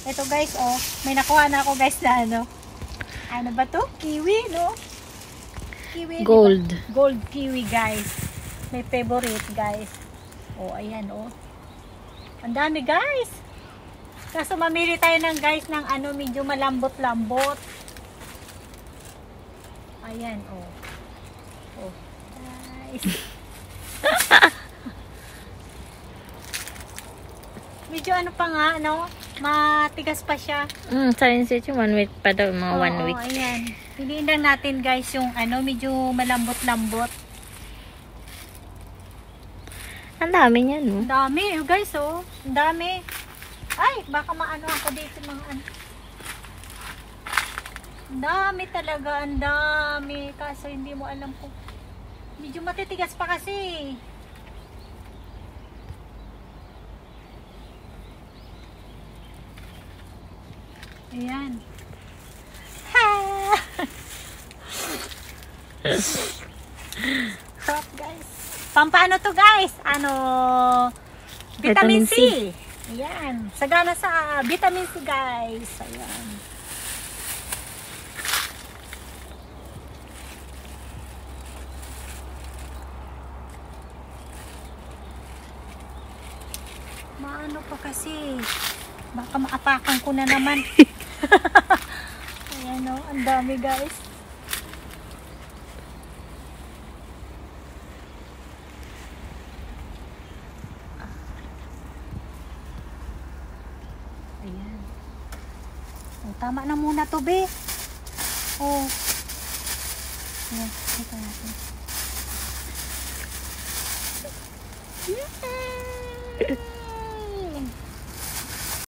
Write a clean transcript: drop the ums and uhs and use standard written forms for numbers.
Ito guys, oh. May nakuha na ako guys na ano. Ano ba to? Kiwi, no? Kiwi. Gold. Diba? Gold kiwi guys. May favorite guys. Oh, ayan oh. Ang dami guys. Kaso mamili tayo ng guys ng ano medyo malambot-lambot. Ayan oh. Oh, guys. Medyo ano pa nga, no? Matigas pa siya. Sabi niya 1 week pa daw, mga 1 week. Ayan. Hiliin lang natin guys yung ano, medyo malambot-lambot. Ang dami niyan, no? Ang dami, guys, oh. Ang dami. Ay, baka maano ako dito mga ano. Ang dami talaga, ang dami. Kaso hindi mo alam kung medyo matitigas pa kasi. Ayan. Ha! Crop, guys. Pampano to, guys? Ano? Vitamin C. Ayan. Sagana sa vitamin C, guys. Ayan. Maano pa kasi? Baka maapakan ko na naman. Ayan o, ang dami guys. Ayan. O, tama na muna to, be. O. Ayan, ito natin.